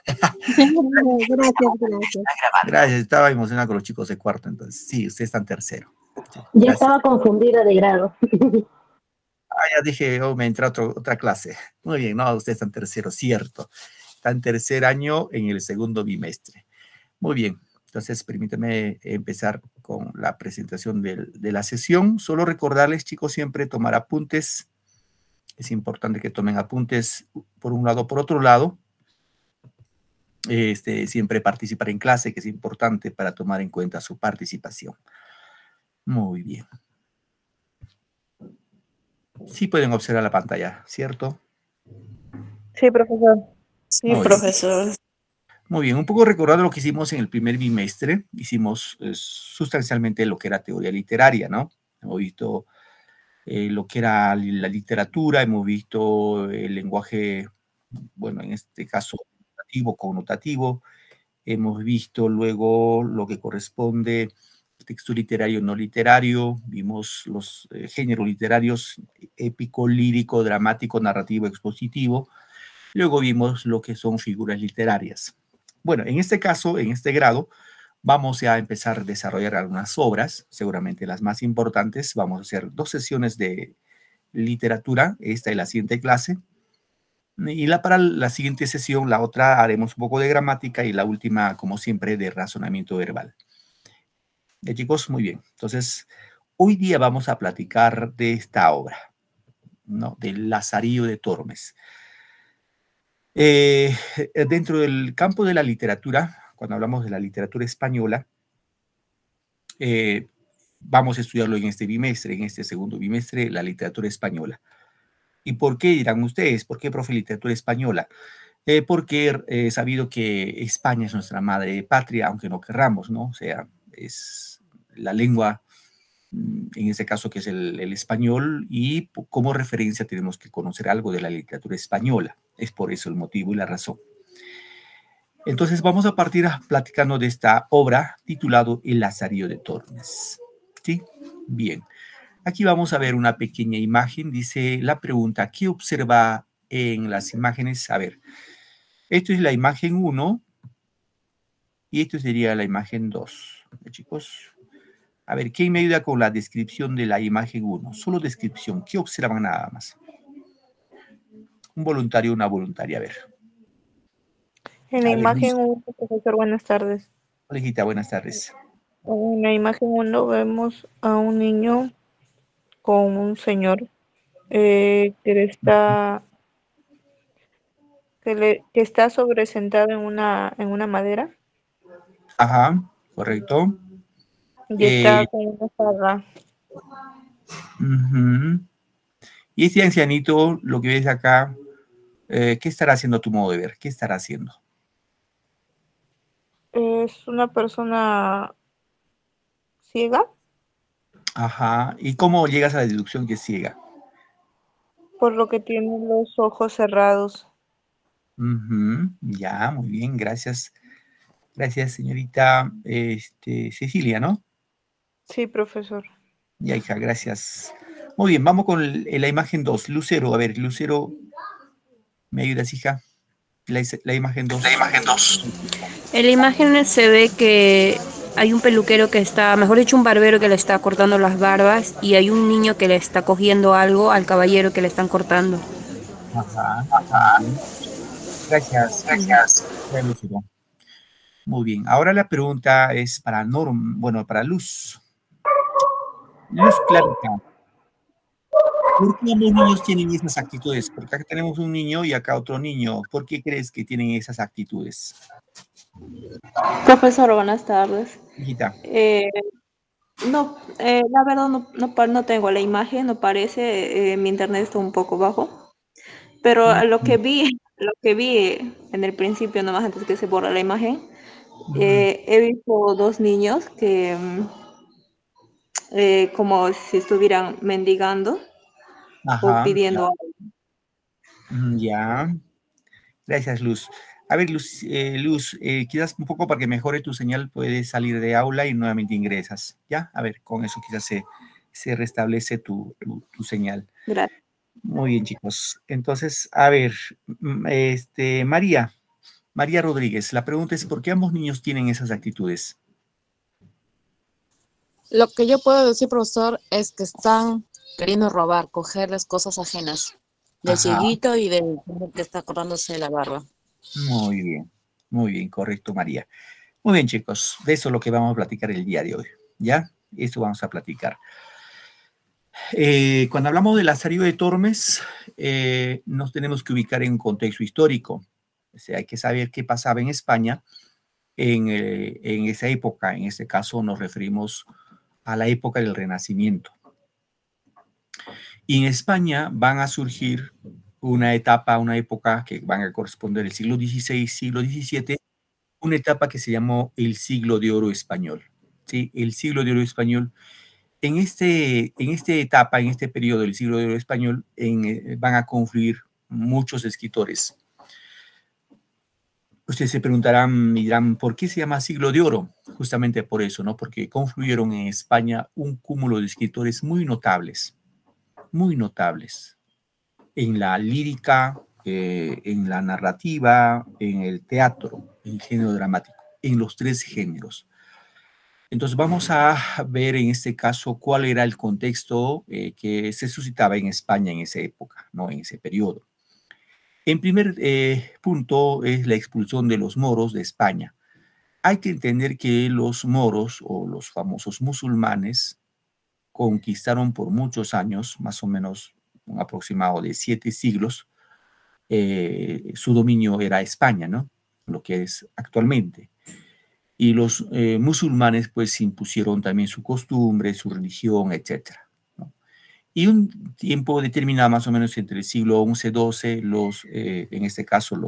Gracias, gracias. Gracias, estaba emocionado con los chicos de cuarto, entonces. Sí, usted está en tercero. Sí, Ya gracias. estaba confundida de grado. Ah, ya dije, oh, me entra otra clase. Muy bien, no, usted está en tercero, cierto. Está en tercer año en el segundo bimestre. Muy bien, entonces permítame empezar con la presentación de la sesión. Solo recordarles, chicos, siempre tomar apuntes. Es importante que tomen apuntes por un lado, por otro lado. Siempre participar en clase, que es importante para tomar en cuenta su participación. Muy bien. Sí pueden observar la pantalla, ¿cierto? Sí, profesor. Sí, Muy bien. profesor. Muy bien, un poco recordando lo que hicimos en el primer bimestre, hicimos sustancialmente lo que era teoría literaria, ¿no? Hemos visto lo que era la literatura, hemos visto el lenguaje, bueno, en este caso, notativo, connotativo, hemos visto luego lo que corresponde texto literario, no literario, vimos los géneros literarios, épico, lírico, dramático, narrativo, expositivo, luego vimos lo que son figuras literarias. Bueno, en este caso, en este grado, vamos a empezar a desarrollar algunas obras, seguramente las más importantes. Vamos a hacer 2 sesiones de literatura, esta y la siguiente clase. Y para la siguiente sesión, la otra, haremos un poco de gramática y la última, como siempre, de razonamiento verbal. Chicos, muy bien. Entonces, hoy día vamos a platicar de esta obra, ¿no? Del Lazarillo de Tormes. Dentro del campo de la literatura, cuando hablamos de la literatura española, vamos a estudiarlo en este bimestre, en este segundo bimestre, la literatura española. ¿Y por qué dirán ustedes? ¿Por qué, profe, literatura española? Porque he sabido que España es nuestra madre patria, aunque no querramos, ¿no? O sea, es la lengua, en este caso que es el español, y como referencia tenemos que conocer algo de la literatura española. Es por eso el motivo y la razón. Entonces vamos a partir platicando de esta obra titulado El Lazarillo de Tormes. ¿Sí? Bien. Aquí vamos a ver una pequeña imagen. Dice la pregunta, ¿qué observa en las imágenes? A ver, esto es la imagen 1 y esto sería la imagen 2. Chicos, a ver, ¿quién me ayuda con la descripción de la imagen 1? Solo descripción. ¿Qué observan nada más? Un voluntario, una voluntaria. A ver. En la A ver, imagen 1, profesor, buenas tardes. Olejita, buenas tardes. En la imagen 1 vemos a un niño con un señor que está sobresentado en una madera Ajá, correcto. y está con una jarra. Y este ancianito, lo que ves acá, ¿qué estará haciendo a tu modo de ver? ¿Qué estará haciendo? Es una persona ciega. Ajá. ¿Y cómo llegas a la deducción que es ciega? Por lo que tiene los ojos cerrados. Ya, muy bien, gracias. Gracias, señorita Cecilia, ¿no? Sí, profesor. Ya, hija, gracias. Muy bien, vamos con la imagen 2. Lucero, a ver, Lucero, ¿me ayudas, hija? La imagen 2. La imagen 2. En la imagen se ve que hay un peluquero que está, mejor dicho, un barbero que le está cortando las barbas y hay un niño que le está cogiendo algo al caballero que le están cortando. Ajá, muy bien. Gracias. Gracias. Gracias, Lucero. Muy bien, ahora la pregunta es para para Luz. Luz Clarita, ¿por qué ambos niños tienen esas actitudes? Porque acá tenemos un niño y acá otro niño. ¿Por qué crees que tienen esas actitudes? Profesor, buenas tardes. Hijita. La verdad no tengo la imagen, no parece, mi internet está un poco bajo, pero lo que vi en el principio, nomás antes que se borra la imagen, he visto dos niños que como si estuvieran mendigando o Ajá, pidiendo algo. ya. Gracias, Luz. A ver, Luz, quizás un poco para que mejore tu señal, puedes salir de aula y nuevamente ingresas. ¿Ya? A ver, con eso quizás se restablece tu señal. Gracias. Muy bien, chicos. Entonces, a ver, María, María Rodríguez, la pregunta es, ¿por qué ambos niños tienen esas actitudes? Lo que yo puedo decir, profesor, es que están queriendo robar, coger las cosas ajenas del Ajá, cieguito y del que está cortándose la barba. muy bien, correcto, María. Muy bien, chicos, de eso es lo que vamos a platicar el día de hoy, ¿ya? Eso vamos a platicar. Cuando hablamos de Lazarillo de Tormes, nos tenemos que ubicar en un contexto histórico. O sea, hay que saber qué pasaba en España en esa época. En este caso nos referimos a la época del Renacimiento. Y en España van a surgir una época que van a corresponder al siglo XVI, siglo XVII, una etapa que se llamó el siglo de oro español. ¿Sí? El siglo de oro español. En esta etapa, en este periodo del siglo de oro español, van a confluir muchos escritores. Ustedes se preguntarán y dirán, ¿por qué se llama siglo de oro? Justamente por eso, ¿no? Porque confluyeron en España un cúmulo de escritores muy notables en la lírica, en la narrativa, en el teatro, en el género dramático, en los tres géneros. Entonces vamos a ver en este caso cuál era el contexto que se suscitaba en España en esa época, ¿no? En ese periodo. En primer punto es la expulsión de los moros de España. Hay que entender que los moros o los famosos musulmanes conquistaron por muchos años, más o menos un aproximado de 7 siglos, su dominio era España, ¿no? Lo que es actualmente. Y los musulmanes pues impusieron también su costumbre, su religión, etc. ¿no? Y un tiempo determinado, más o menos entre el siglo XI-XII, en este caso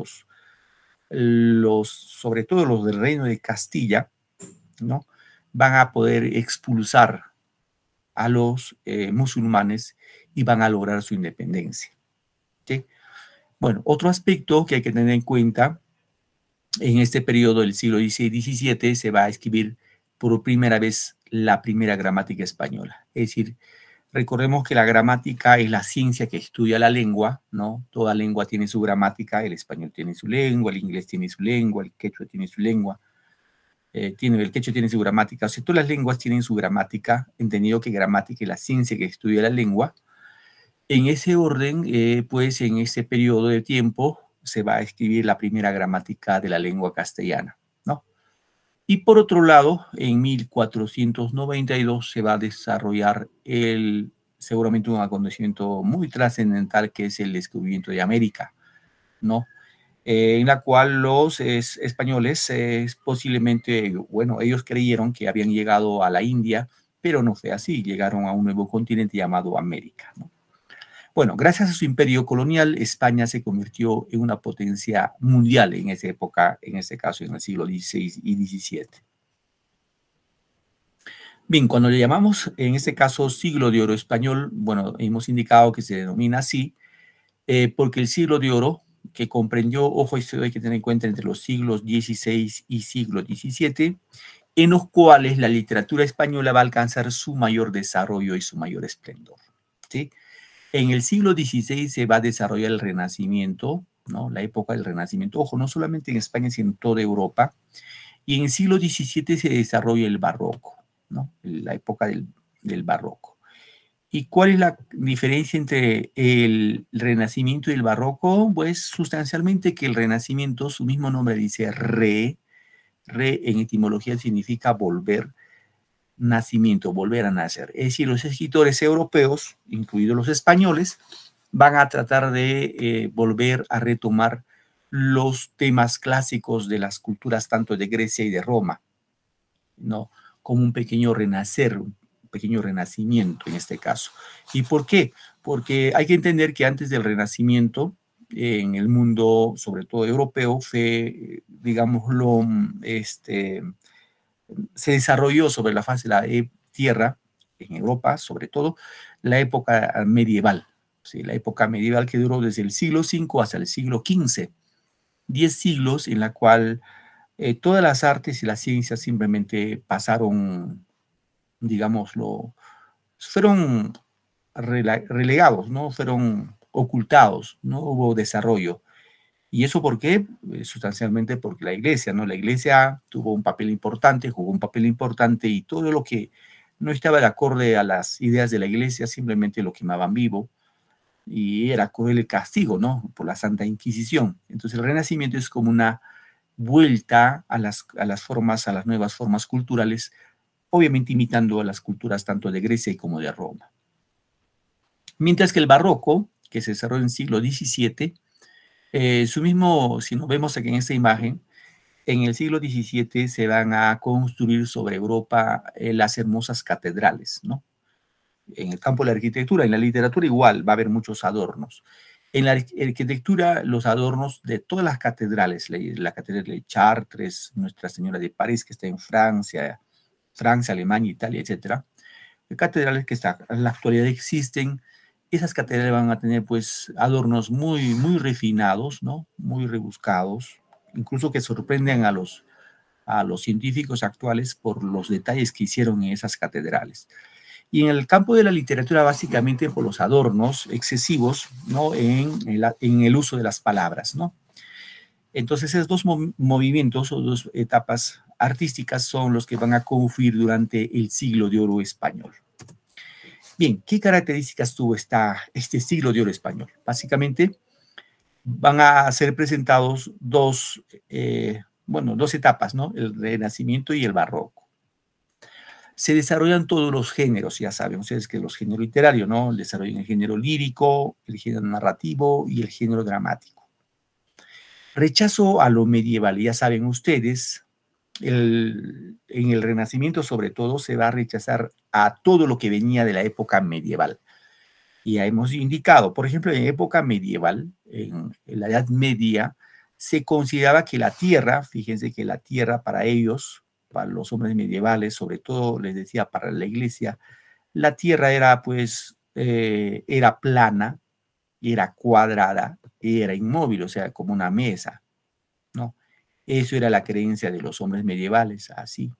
sobre todo los del Reino de Castilla, ¿no? Van a poder expulsar a los musulmanes y van a lograr su independencia. ¿Sí? Bueno, otro aspecto que hay que tener en cuenta, en este periodo del siglo XVI y XVII se va a escribir por primera vez la primera gramática española. Es decir, recordemos que la gramática es la ciencia que estudia la lengua, ¿no? Toda lengua tiene su gramática, el español tiene su lengua, el inglés tiene su lengua, el quechua tiene su lengua, el quechua tiene su gramática. O sea, todas las lenguas tienen su gramática, entendido que gramática es la ciencia que estudia la lengua. En ese orden, pues en ese periodo de tiempo se va a escribir la primera gramática de la lengua castellana, ¿no? Y por otro lado, en 1492 se va a desarrollar seguramente un acontecimiento muy trascendental que es el descubrimiento de América, ¿no? En la cual los españoles posiblemente, bueno, ellos creyeron que habían llegado a la India, pero no fue así, llegaron a un nuevo continente llamado América, ¿no? Bueno, gracias a su imperio colonial, España se convirtió en una potencia mundial en esa época, en este caso en el siglo XVI y XVII. Bien, cuando le llamamos, en este caso, siglo de oro español, bueno, hemos indicado que se denomina así, porque el siglo de oro, que comprendió, ojo, esto hay que tener en cuenta, entre los siglos XVI y siglo XVII, en los cuales la literatura española va a alcanzar su mayor desarrollo y su mayor esplendor, ¿sí? En el siglo XVI se va a desarrollar el Renacimiento, ¿no? La época del Renacimiento, ojo, no solamente en España, sino en toda Europa. Y en el siglo XVII se desarrolla el Barroco, ¿no? La época del Barroco. ¿Y cuál es la diferencia entre el Renacimiento y el Barroco? Pues sustancialmente que el Renacimiento, su mismo nombre dice re en etimología significa volver, nacimiento, volver a nacer. Es decir, los escritores europeos, incluidos los españoles, van a tratar de volver a retomar los temas clásicos de las culturas tanto de Grecia y de Roma, ¿no? Como un pequeño renacer, un pequeño renacimiento en este caso. ¿Y por qué? Porque hay que entender que antes del Renacimiento, en el mundo, sobre todo europeo, fue, digámoslo, se desarrolló sobre la faz de la tierra, en Europa sobre todo, la época medieval. ¿Sí? La época medieval que duró desde el siglo V hasta el siglo XV. 10 siglos en la cual todas las artes y las ciencias simplemente pasaron, digámoslo, fueron relegados, ¿no? Fueron ocultados, no hubo desarrollo. ¿Y eso por qué? Sustancialmente porque la iglesia, ¿no? La iglesia tuvo un papel importante, jugó un papel importante y todo lo que no estaba de acorde a las ideas de la iglesia simplemente lo quemaban vivo y era cruel el castigo, ¿no? Por la Santa Inquisición. Entonces el Renacimiento es como una vuelta a las formas, a las nuevas formas culturales, obviamente imitando a las culturas tanto de Grecia como de Roma. Mientras que el Barroco, que se desarrolló en el siglo XVII, su mismo, si nos vemos aquí en esta imagen, en el siglo XVII se van a construir sobre Europa las hermosas catedrales, ¿no? En el campo de la arquitectura, en la literatura igual, va a haber muchos adornos. En la arquitectura, los adornos de todas las catedrales, la catedral de Chartres, Nuestra Señora de París, que está en Francia, Alemania, Italia, etcétera, catedrales que en la actualidad existen. Esas catedrales van a tener pues adornos muy, muy refinados, ¿no? Muy rebuscados, incluso que sorprenden a los científicos actuales por los detalles que hicieron en esas catedrales. Y en el campo de la literatura, básicamente por los adornos excesivos, ¿no? En el uso de las palabras, ¿no? Entonces, esos dos movimientos o dos etapas artísticas son los que van a confluir durante el siglo de oro español. Bien, ¿qué características tuvo este siglo de oro español? Básicamente, van a ser presentados dos etapas, ¿no? El Renacimiento y el Barroco. Se desarrollan todos los géneros, ya saben ustedes que los géneros literarios, ¿no? Desarrollan el género lírico, el género narrativo y el género dramático. Rechazo a lo medieval, ya saben ustedes, en el Renacimiento sobre todo se va a rechazar a todo lo que venía de la época medieval. Y ya hemos indicado, por ejemplo, en época medieval, en la Edad Media, se consideraba que la tierra, fíjense que la tierra para ellos, para los hombres medievales, sobre todo les decía para la iglesia, la tierra era pues, era plana, era cuadrada, era inmóvil, o sea, como una mesa, ¿no? Eso era la creencia de los hombres medievales, así.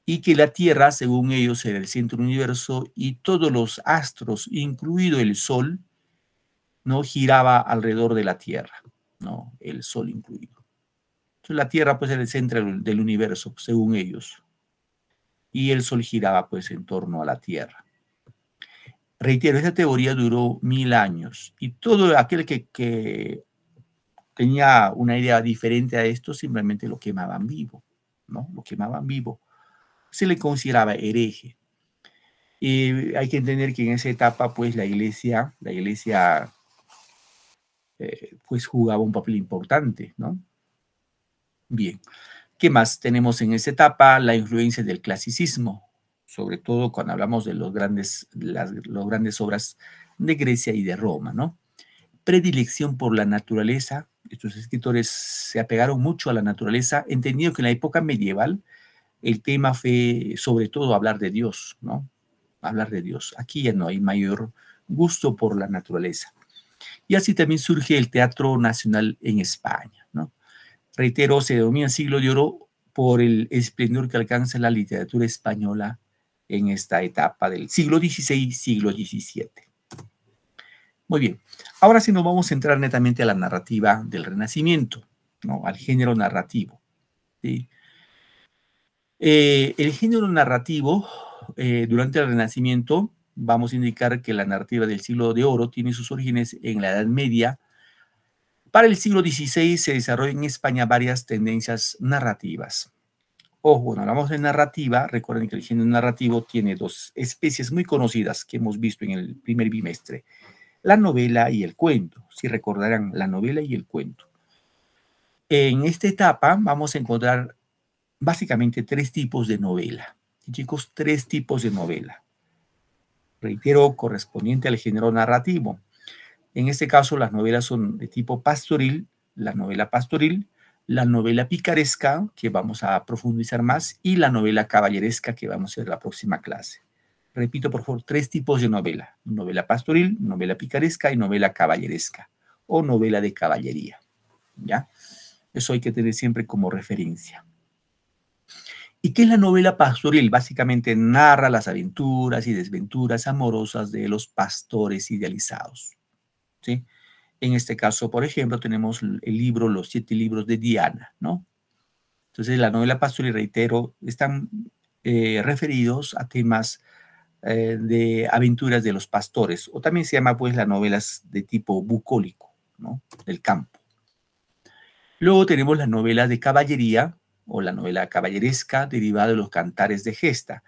Y que la tierra, según ellos, era el centro del universo y todos los astros, incluido el sol, ¿no? Giraba alrededor de la tierra, ¿no? El sol incluido. La Tierra pues era el centro del universo, según ellos. Y el Sol giraba pues en torno a la Tierra. Reitero, esta teoría duró 1000 años. Y todo aquel que tenía una idea diferente a esto, simplemente lo quemaban vivo, ¿no? Lo quemaban vivo. Se le consideraba hereje. Y hay que entender que en esa etapa pues la iglesia pues jugaba un papel importante, ¿no? Bien, ¿qué más tenemos en esta etapa? La influencia del clasicismo, sobre todo cuando hablamos de las grandes obras de Grecia y de Roma, ¿no? Predilección por la naturaleza. Estos escritores se apegaron mucho a la naturaleza, entendiendo que en la época medieval el tema fue sobre todo hablar de Dios, ¿no? Hablar de Dios. Aquí ya no hay mayor gusto por la naturaleza. Y así también surge el Teatro Nacional en España, ¿no? Reitero, se denomina siglo de oro por el esplendor que alcanza la literatura española en esta etapa del siglo XVI, siglo XVII. Muy bien, ahora sí nos vamos a entrar netamente a la narrativa del Renacimiento, ¿no? Al género narrativo, ¿sí? El género narrativo, durante el Renacimiento, vamos a indicar que la narrativa del siglo de oro tiene sus orígenes en la Edad Media. Para el siglo XVI se desarrollan en España varias tendencias narrativas. Ojo, cuando hablamos de narrativa, recuerden que el género narrativo tiene dos especies muy conocidas que hemos visto en el primer bimestre: la novela y el cuento. Si recordarán, la novela y el cuento. En esta etapa vamos a encontrar básicamente tres tipos de novela. Y chicos, tres tipos de novela. Reitero, correspondiente al género narrativo. En este caso, las novelas son de tipo pastoril, la novela pastoril, la novela picaresca, que vamos a profundizar más, y la novela caballeresca, que vamos a ver en la próxima clase. Repito, por favor, tres tipos de novela: novela pastoril, novela picaresca y novela caballeresca, o novela de caballería, ¿ya? Eso hay que tener siempre como referencia. ¿Y qué es la novela pastoril? Básicamente narra las aventuras y desventuras amorosas de los pastores idealizados, ¿sí? En este caso, por ejemplo, tenemos el libro Los 7 libros de Diana, ¿no? Entonces, la novela pastoral, y reitero, están referidos a temas de aventuras de los pastores, o también se llama, pues, las novelas de tipo bucólico, ¿no? Del campo. Luego tenemos las novelas de caballería, o la novela caballeresca, derivada de los cantares de gesta.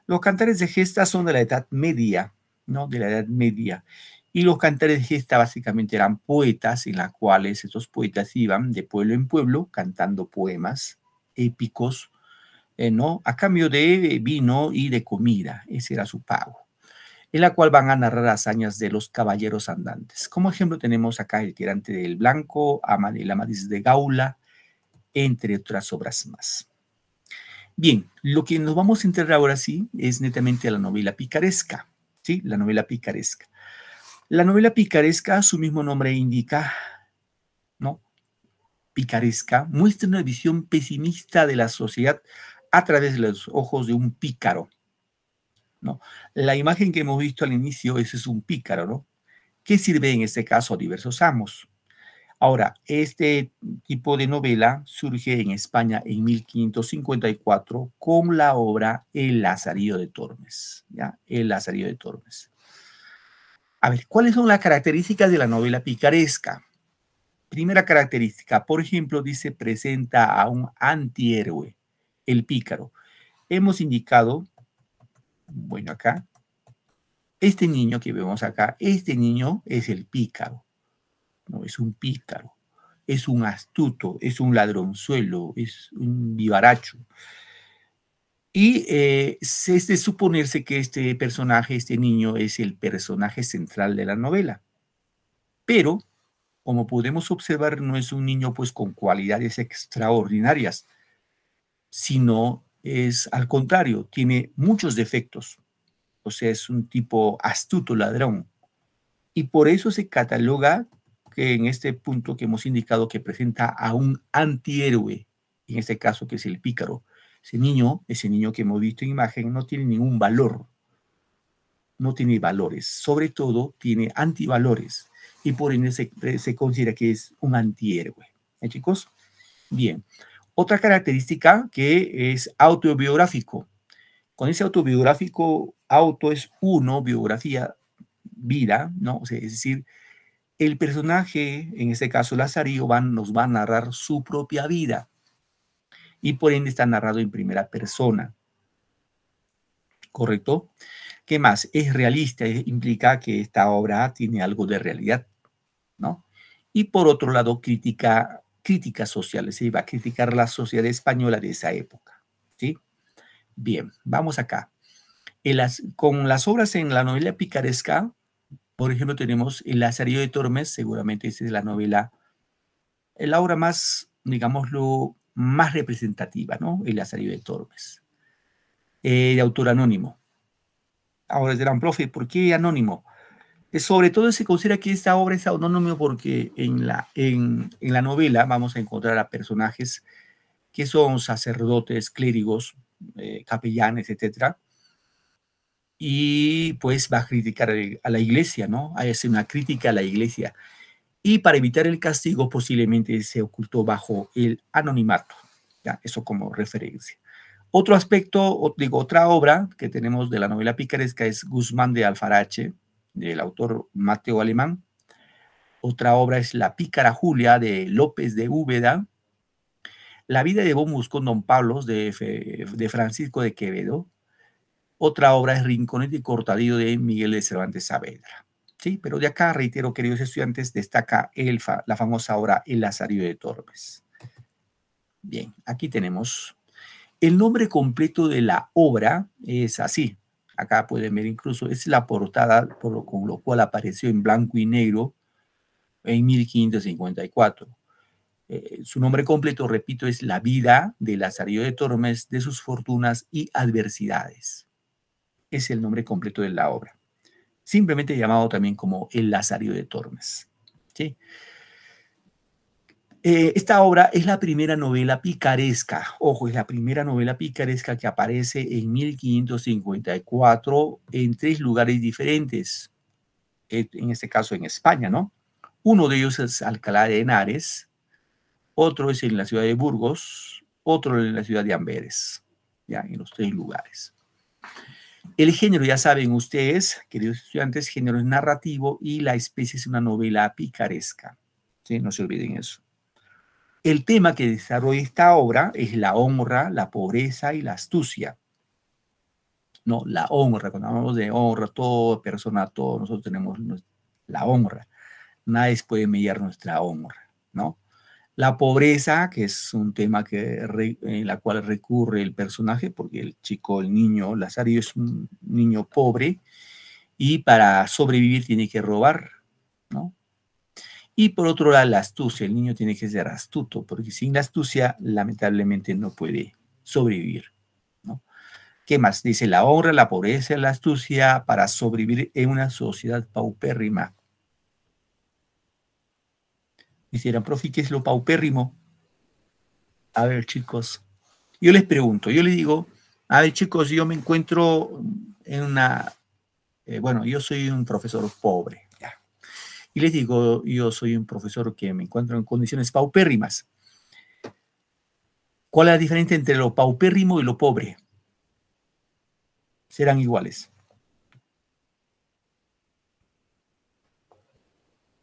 Los cantares de gesta son de la Edad Media, ¿no? De la Edad Media. Y los cantares de gesta básicamente eran poetas en las cuales estos poetas iban de pueblo en pueblo cantando poemas épicos, ¿no? A cambio de vino y de comida. Ese era su pago. En la cual van a narrar hazañas de los caballeros andantes. Como ejemplo tenemos acá El Tirante del Blanco, el Amadís de Gaula, entre otras obras más. Bien, lo que nos vamos a entrar ahora sí es netamente a la novela picaresca, ¿sí? La novela picaresca. La novela picaresca, su mismo nombre indica, ¿no? Picaresca, muestra una visión pesimista de la sociedad a través de los ojos de un pícaro, ¿no? La imagen que hemos visto al inicio, ese es un pícaro, ¿no? Que sirve en este caso a diversos amos. Ahora, este tipo de novela surge en España en 1554 con la obra El Lazarillo de Tormes, ¿ya? El Lazarillo de Tormes. A ver, ¿cuáles son las características de la novela picaresca? Primera característica, por ejemplo, dice, presenta a un antihéroe, el pícaro. Hemos indicado, bueno, acá, este niño que vemos acá, este niño es el pícaro, no es un pícaro, es un astuto, es un ladronzuelo, es un vivaracho. Y es de suponerse que este personaje, este niño, es el personaje central de la novela. Pero, como podemos observar, no es un niño pues con cualidades extraordinarias, sino es al contrario, tiene muchos defectos. O sea, es un tipo astuto ladrón. Y por eso se cataloga que en este punto que hemos indicado que presenta a un antihéroe, en este caso que es el pícaro. Ese niño que hemos visto en imagen no tiene ningún valor, no tiene valores, sobre todo tiene antivalores y por ende se considera que es un antihéroe. ¿Eh, chicos? Bien. Otra característica que es autobiográfico. Con ese autobiográfico, auto es uno, biografía, vida, ¿no? O sea, es decir, el personaje, en este caso Lazarillo, nos va a narrar su propia vida y por ende está narrado en primera persona. ¿Correcto? ¿Qué más? Es realista, implica que esta obra tiene algo de realidad, ¿no? Y por otro lado, críticas sociales, se iba a criticar la sociedad española de esa época, ¿sí? Bien, vamos acá. Con las obras en la novela picaresca, por ejemplo, tenemos El Lazarillo de Tormes, seguramente esa es la novela, la obra más, digámoslo, más representativa, ¿no? El Lazarillo de Tormes, de autor anónimo. Ahora dirán, profe, ¿por qué anónimo? Sobre todo se considera que esta obra es anónimo porque en la novela vamos a encontrar a personajes que son sacerdotes, clérigos, capellanes, etcétera, y pues va a criticar a la iglesia, ¿no? Hace una crítica a la iglesia. Y para evitar el castigo posiblemente se ocultó bajo el anonimato. ¿Ya? Eso como referencia. Otro aspecto, otra obra que tenemos de la novela picaresca es Guzmán de Alfarache, del autor Mateo Alemán. Otra obra es La Pícara Julia, de López de Úbeda. La vida de Bomus con Don Pablos, de Francisco de Quevedo. Otra obra es Rinconete y Cortadillo, de Miguel de Cervantes Saavedra. ¿Sí? Pero de acá, reitero, queridos estudiantes, destaca la famosa obra El Lazarillo de Tormes. Bien, aquí tenemos el nombre completo de la obra, es así. Acá pueden ver incluso, es la portada con lo cual apareció en blanco y negro en 1554. Su nombre completo, repito, es La vida de Lazarillo de Tormes, de sus fortunas y adversidades. Es el nombre completo de la obra. Simplemente llamado también como El Lazarillo de Tormes. ¿Sí? Esta obra es la primera novela picaresca. Ojo, es la primera novela picaresca que aparece en 1554 en 3 lugares diferentes. En este caso en España, ¿no? Uno de ellos es Alcalá de Henares, otro es en la ciudad de Burgos, otro en la ciudad de Amberes, ya, en los 3 lugares. El género, ya saben ustedes, queridos estudiantes, género es narrativo y la especie es una novela picaresca. ¿Sí? No se olviden eso. El tema que desarrolla esta obra es la honra, la pobreza y la astucia. No, la honra, cuando hablamos de honra, toda persona, todos nosotros tenemos la honra. Nadie puede mediar nuestra honra, ¿no? La pobreza, que es un tema en la cual recurre el personaje, porque el chico, el niño, Lazarillo es un niño pobre y para sobrevivir tiene que robar, ¿no? Y por otro lado, la astucia, el niño tiene que ser astuto, porque sin la astucia, lamentablemente, no puede sobrevivir, ¿no? ¿Qué más? Dice la honra, la pobreza, la astucia para sobrevivir en una sociedad paupérrima. Dicieran, profe, ¿qué es lo paupérrimo? A ver, chicos, yo les pregunto, yo les digo, a ver, chicos, yo me encuentro en una, bueno, yo soy un profesor pobre, ya. Y les digo, yo soy un profesor que me encuentro en condiciones paupérrimas. ¿Cuál es la diferencia entre lo paupérrimo y lo pobre? Serán iguales.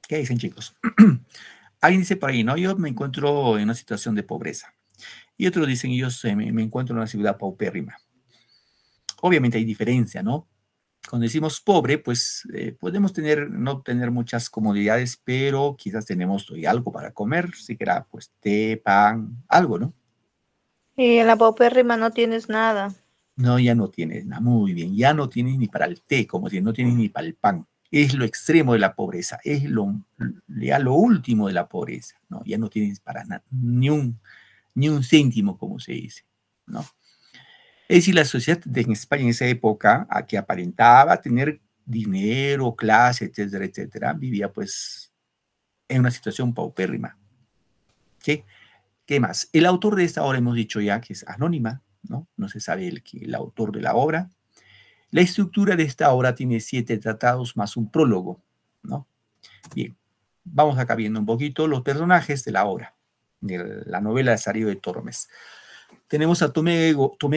¿Qué dicen, chicos? Alguien dice por ahí, ¿no? Yo me encuentro en una situación de pobreza. Y otros dicen, yo me encuentro en una ciudad paupérrima. Obviamente hay diferencia, ¿no? Cuando decimos pobre, pues podemos no tener muchas comodidades, pero quizás tenemos algo para comer, siquiera pues té, pan, algo, ¿no? Y en la paupérrima no tienes nada. No, ya no tienes nada, muy bien, ya no tienes ni para el té, como si no tienes ni para el pan. Es lo extremo de la pobreza, es ya lo último de la pobreza, ¿no? Ya no tienes para nada, ni un céntimo, como se dice, ¿no? Es decir, la sociedad en España en esa época, a que aparentaba tener dinero, clase, etcétera, etcétera, vivía pues en una situación paupérrima. ¿Sí? ¿Qué más? El autor de esta obra hemos dicho ya que es anónima, ¿no? No se sabe el autor de la obra. La estructura de esta obra tiene 7 tratados más un prólogo, ¿no? Bien, vamos acá viendo un poquito los personajes de la obra, de la novela de Lazarillo de Tormes. Tenemos a Tomé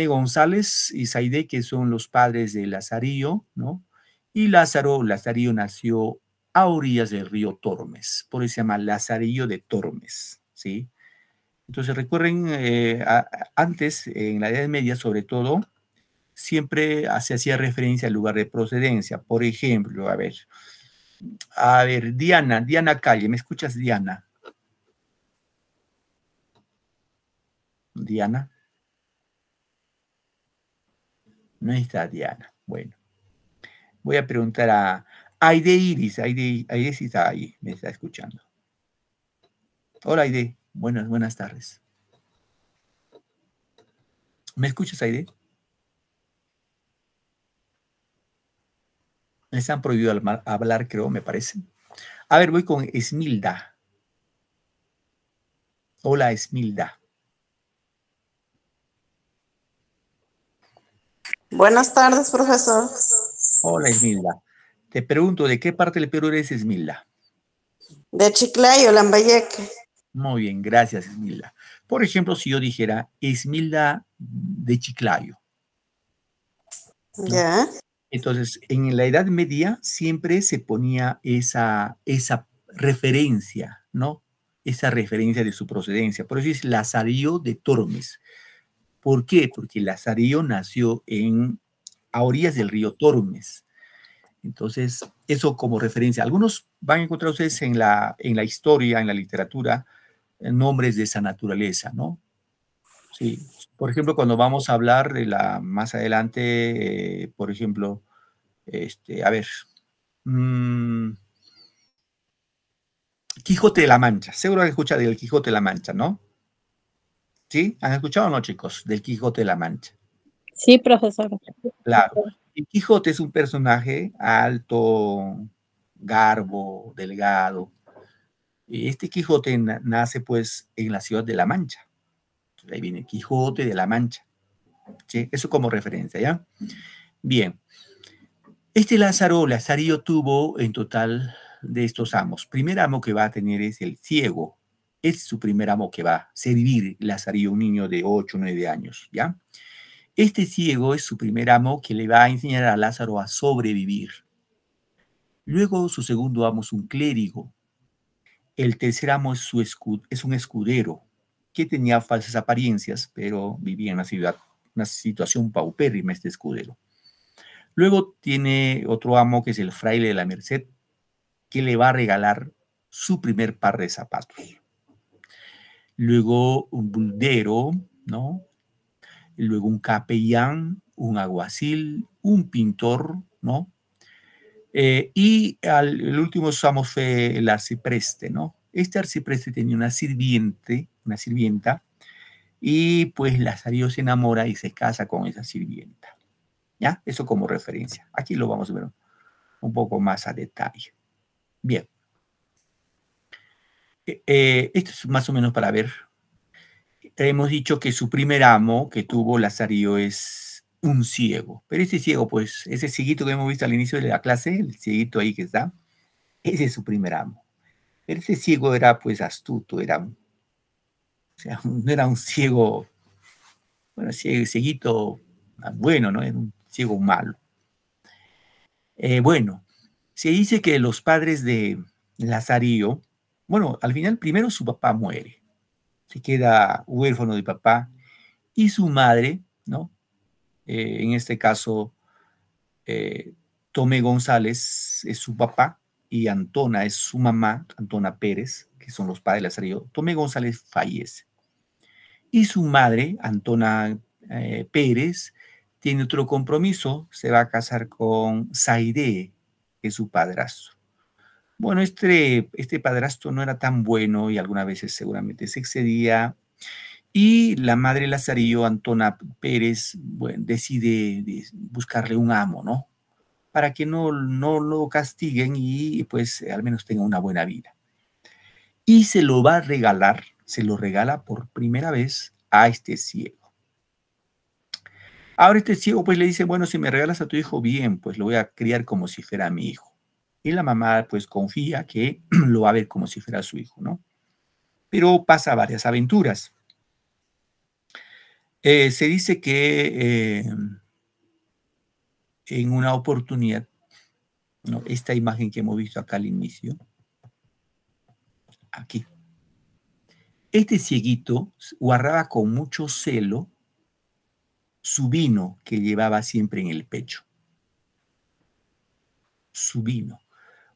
González y Saide, que son los padres de Lazarillo, ¿no? Y Lazarillo nació a orillas del río Tormes, por eso se llama Lazarillo de Tormes, ¿sí? Entonces recuerden, antes, en la Edad Media sobre todo, siempre se hacía referencia al lugar de procedencia. Por ejemplo, a ver, Diana Calle, ¿me escuchas, Diana? Diana. No está Diana. Bueno, voy a preguntar a Aide Iris. Aide sí está ahí, me está escuchando. Hola, Aide. Buenas tardes. ¿Me escuchas, Aide? Les han prohibido hablar, creo, me parece. A ver, voy con Esmilda. Hola, Esmilda. Buenas tardes, profesor. Hola, Esmilda. Te pregunto, ¿de qué parte del Perú eres, Esmilda? De Chiclayo, Lambayeque. Muy bien, gracias, Esmilda. Por ejemplo, si yo dijera Esmilda de Chiclayo, ¿no? Ya. Entonces, en la Edad Media siempre se ponía esa referencia, ¿no? Esa referencia de su procedencia. Por eso es Lazarillo de Tormes. ¿Por qué? Porque Lazarillo nació a orillas del río Tormes. Entonces, eso como referencia. Algunos van a encontrar ustedes en la historia, en la literatura, nombres de esa naturaleza, ¿no? Sí. Por ejemplo, cuando vamos a hablar de más adelante, por ejemplo, a ver, Quijote de la Mancha. Seguro que escuchan del Quijote de la Mancha, ¿no? ¿Sí? ¿Han escuchado o no, chicos? Del Quijote de la Mancha. Sí, profesor. Claro. El Quijote es un personaje alto, garbo, delgado. Y este Quijote nace, pues, en la ciudad de La Mancha. Entonces, ahí viene Quijote de la Mancha. ¿Sí? Eso como referencia, ¿ya? Bien. Lazarillo tuvo en total de estos amos. Primer amo que va a tener es el ciego. Es su primer amo que va a servir Lazarillo, un niño de 8 o 9 años, ¿ya? Este ciego es su primer amo que le va a enseñar a Lázaro a sobrevivir. Luego su segundo amo es un clérigo. El tercer amo es un escudero que tenía falsas apariencias, pero vivía en una situación paupérrima este escudero. Luego tiene otro amo que es el fraile de la Merced, que le va a regalar su primer par de zapatos. Luego un buldero, ¿no? Luego un capellán, un alguacil, un pintor, ¿no? Y el último amo fue el arcipreste, ¿no? Este arcipreste tenía una sirvienta, y pues Lazarillo se enamora y se casa con esa sirvienta, ¿ya? Eso como referencia. Aquí lo vamos a ver un poco más a detalle. Bien. Esto es más o menos para ver. Hemos dicho que su primer amo que tuvo Lazarillo es un ciego. Pero este ciego, pues, ese cieguito que hemos visto al inicio de la clase, el cieguito ahí que está, ese es su primer amo. Pero este ciego era, pues, astuto, no era un ciego, bueno, cieguito bueno, ¿no? Era un ciego malo. Bueno, se dice que los padres de Lazarillo, bueno, al final primero su papá muere, se queda huérfano de papá, y su madre, ¿no? En este caso, Tomé González es su papá y Antona es su mamá, Antona Pérez, que son los padres de Lazarillo. Tomé González fallece. Y su madre, Antona Pérez, tiene otro compromiso, se va a casar con Zaide, que es su padrastro. Bueno, este padrastro no era tan bueno y algunas veces seguramente se excedía. Y la madre Lazarillo, Antona Pérez, bueno, decide buscarle un amo, ¿no? Para que no lo castiguen y pues al menos tenga una buena vida. Y se lo va a regalar, se lo regala por primera vez a este ciego. Ahora este ciego pues le dice, bueno, si me regalas a tu hijo, bien, pues lo voy a criar como si fuera mi hijo. Y la mamá pues confía que lo va a ver como si fuera su hijo, ¿no? Pero pasa varias aventuras. Se dice que en una oportunidad, ¿no? Esta imagen que hemos visto acá al inicio, aquí, este cieguito guardaba con mucho celo su vino que llevaba siempre en el pecho. Su vino.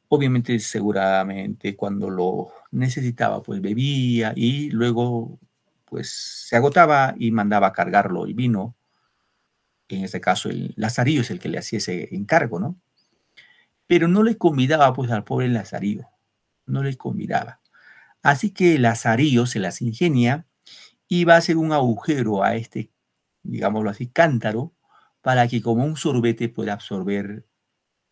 Obviamente, seguramente cuando lo necesitaba, pues bebía y luego pues se agotaba y mandaba a cargarlo el vino. En este caso, el Lazarillo es el que le hacía ese encargo, ¿no? Pero no le convidaba pues al pobre Lazarillo. No le convidaba. Así que Lazarillo se las ingenia y va a hacer un agujero a este, digámoslo así, cántaro, para que como un sorbete pueda absorber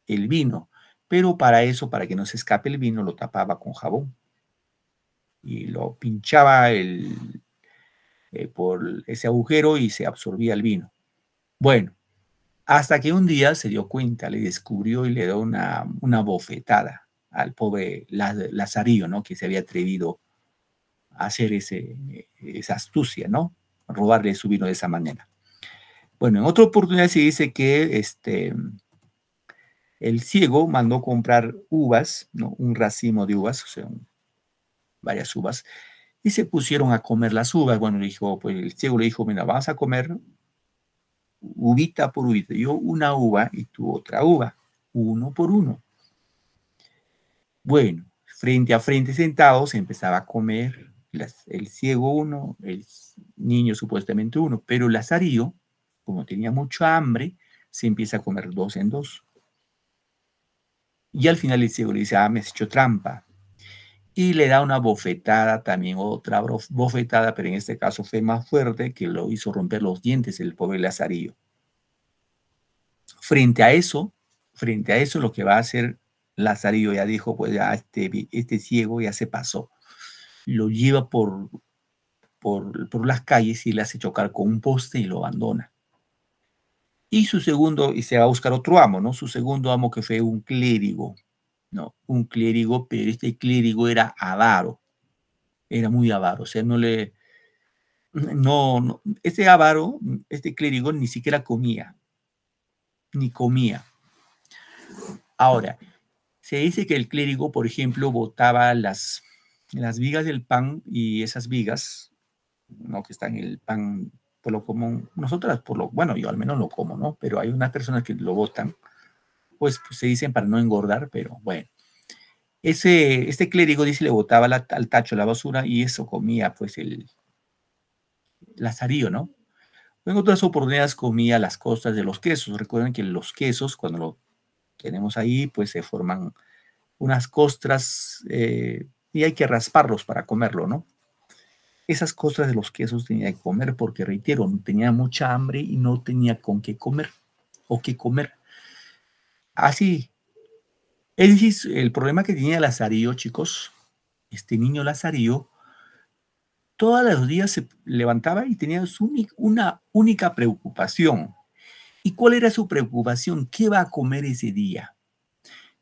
el vino. Pero para eso, para que no se escape el vino, lo tapaba con jabón. Y lo pinchaba por ese agujero y se absorbía el vino. Bueno, hasta que un día se dio cuenta, le descubrió y le dio una bofetada al pobre Lazarillo, ¿no? Que se había atrevido a hacer esa astucia, ¿no? Robarle su vino de esa manera. Bueno, en otra oportunidad se dice que el ciego mandó comprar uvas, ¿no? Un racimo de uvas, o sea, varias uvas, y se pusieron a comer las uvas. Bueno, pues el ciego le dijo, mira, vas a comer uvita por uvita. Yo una uva y tú otra uva, uno por uno. Bueno, frente a frente sentados se empezaba a comer el ciego uno, el niño supuestamente uno, pero Lazarillo, como tenía mucha hambre, se empieza a comer dos en dos. Y al final el ciego le dice, me has hecho trampa. Y le da una bofetada, también otra bofetada, pero en este caso fue más fuerte, que lo hizo romper los dientes el pobre Lazarillo. Frente a eso, lo que va a hacer Lazarillo, ya dijo, pues ya este ciego ya se pasó. Lo lleva por las calles y le hace chocar con un poste y lo abandona. Y se va a buscar otro amo, ¿no? Su segundo amo, que fue un clérigo, No, un clérigo, pero este clérigo era avaro, era muy avaro, o sea, este avaro, este clérigo ni siquiera comía, ni comía. Ahora, se dice que el clérigo, por ejemplo, botaba las vigas del pan y esas vigas, ¿no? Que están en el pan, por lo común, nosotras, bueno, yo al menos lo como, ¿no? Pero hay unas personas que lo botan, pues se dicen para no engordar, pero bueno. Este clérigo, dice, le botaba al tacho la basura y eso comía, pues, el lazarillo, ¿no? En otras oportunidades comía las costas de los quesos. Recuerden que los quesos, cuando lo tenemos ahí, pues se forman unas costras y hay que rasparlos para comerlo, ¿no? Esas costras de los quesos tenía que comer porque, reitero, tenía mucha hambre y no tenía con qué comer o qué comer. Así. Es decir, el problema que tenía Lazarillo, chicos, este niño Lazarillo, todos los días se levantaba y tenía una única preocupación. ¿Y cuál era su preocupación? ¿Qué va a comer ese día?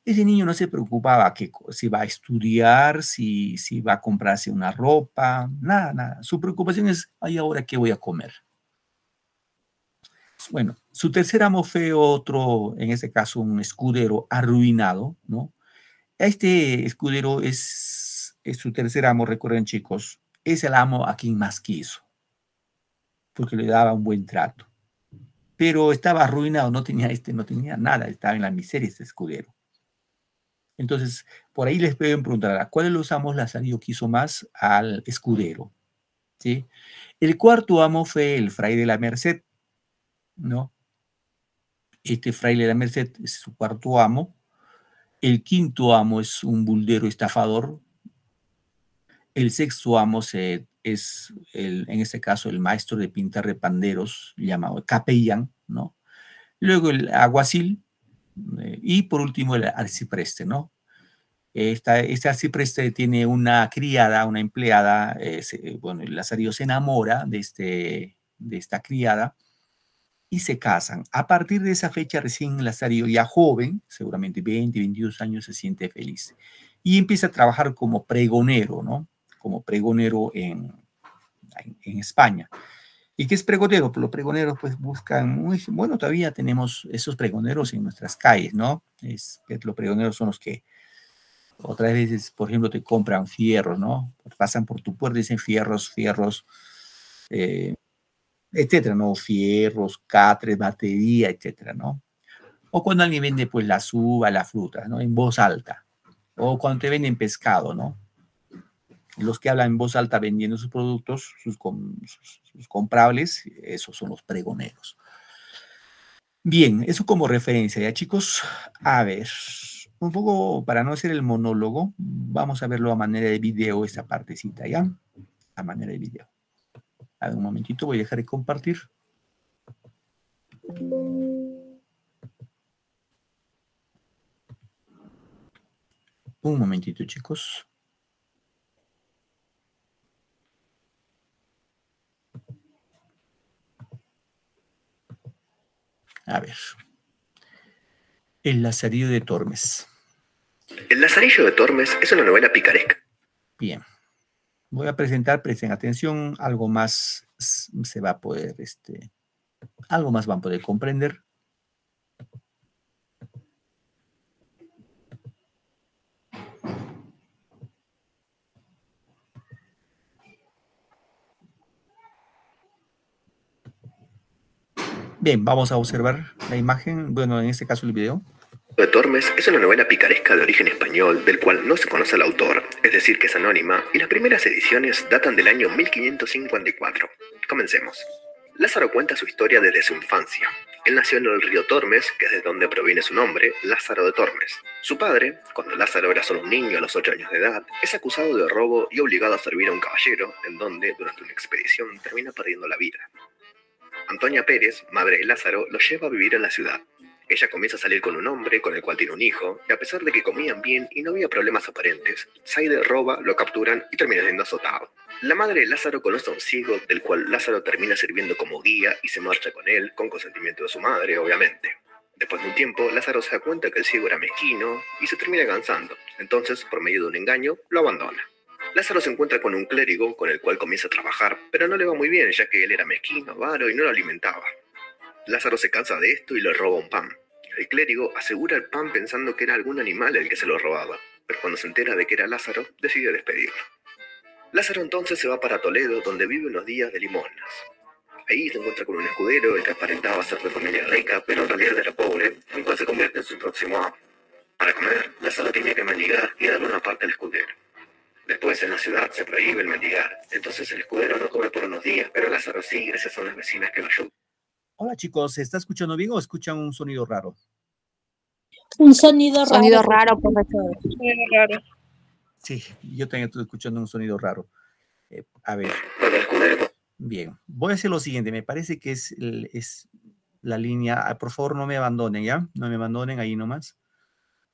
Ese niño no se preocupaba si va a estudiar, si va a comprarse una ropa, nada, nada. Su preocupación es, ¿ay, ahora qué voy a comer? Bueno, su tercer amo fue otro, en este caso, un escudero arruinado, ¿no? Este escudero es su tercer amo, recuerden, chicos, es el amo a quien más quiso, porque le daba un buen trato. Pero estaba arruinado, no tenía nada, estaba en la miseria este escudero. Entonces, por ahí les pueden preguntar, ¿a cuál de los amos Lazarillo quiso más? Al escudero, ¿sí? El cuarto amo fue el fraile de la Merced, ¿no? Este fraile de la Merced es su cuarto amo. El quinto amo es un buldero estafador. El sexto amo en este caso, el maestro de pintar de panderos, llamado capellán, ¿no? Luego el alguacil, y por último el arcipreste, ¿no? Este arcipreste tiene una criada, una empleada, bueno, el Lazarillo se enamora de esta criada y se casan. A partir de esa fecha, recién Lazarillo, ya joven, seguramente 20, 22 años, se siente feliz. Y empieza a trabajar como pregonero, ¿no? Como pregonero en España. ¿Y qué es pregonero? Pues los pregoneros pues buscan, bueno, todavía tenemos esos pregoneros en nuestras calles, ¿no? Los pregoneros son los que otras veces, por ejemplo, te compran fierros, ¿no? Pasan por tu puerta y dicen fierros, etcétera, ¿no? Fierros, catres, batería, etcétera, ¿no? O cuando alguien vende, pues, las uvas, la fruta, ¿no? En voz alta. O cuando te venden pescado, ¿no? Los que hablan en voz alta vendiendo sus productos, sus comprables, esos son los pregoneros. Bien, eso como referencia, ¿ya, chicos? A ver, un poco para no hacer el monólogo, vamos a verlo a manera de video, esta partecita, ¿ya? A manera de video. A ver, un momentito, voy a dejar de compartir. Un momentito, chicos. A ver. El Lazarillo de Tormes. El Lazarillo de Tormes es una novela picaresca. Bien. Voy a presentar, presten atención, algo más se va a poder, algo más van a poder comprender. Bien, vamos a observar la imagen, bueno, en este caso el video. De Tormes es una novela picaresca de origen español, del cual no se conoce el autor, es decir, que es anónima, y las primeras ediciones datan del año 1554. Comencemos. Lázaro cuenta su historia desde su infancia. Él nació en el río Tormes, que es de donde proviene su nombre, Lázaro de Tormes. Su padre, cuando Lázaro era solo un niño a los 8 años de edad, es acusado de robo y obligado a servir a un caballero, en donde, durante una expedición, termina perdiendo la vida. Antonia Pérez, madre de Lázaro, lo lleva a vivir en la ciudad. Ella comienza a salir con un hombre con el cual tiene un hijo, y a pesar de que comían bien y no había problemas aparentes, Zaide roba, lo capturan y termina siendo azotado. La madre de Lázaro conoce a un ciego, del cual Lázaro termina sirviendo como guía y se marcha con él, con consentimiento de su madre, obviamente. Después de un tiempo, Lázaro se da cuenta que el ciego era mezquino y se termina cansando. Entonces, por medio de un engaño, lo abandona. Lázaro se encuentra con un clérigo con el cual comienza a trabajar, pero no le va muy bien ya que él era mezquino, avaro y no lo alimentaba. Lázaro se cansa de esto y le roba un pan. El clérigo asegura el pan pensando que era algún animal el que se lo robaba, pero cuando se entera de que era Lázaro, decide despedirlo. Lázaro entonces se va para Toledo, donde vive unos días de limosnas. Ahí se encuentra con un escudero, el que aparentaba ser de familia rica, pero en realidad era pobre, el cual se convierte en su próximo amo. Para comer, Lázaro tenía que mendigar y darle una parte al escudero. Después, en la ciudad se prohíbe el mendigar, entonces el escudero no come por unos días, pero Lázaro sí, gracias a unas vecinas que lo ayudan. Hola chicos, ¿se está escuchando bien o escuchan un sonido raro? Un sonido raro. Sonido raro, profesor. Raro. Sí, yo también estoy escuchando un sonido raro. A ver. Bien, voy a hacer lo siguiente. Me parece que es la línea. Por favor, no me abandonen, ¿ya? No me abandonen ahí nomás.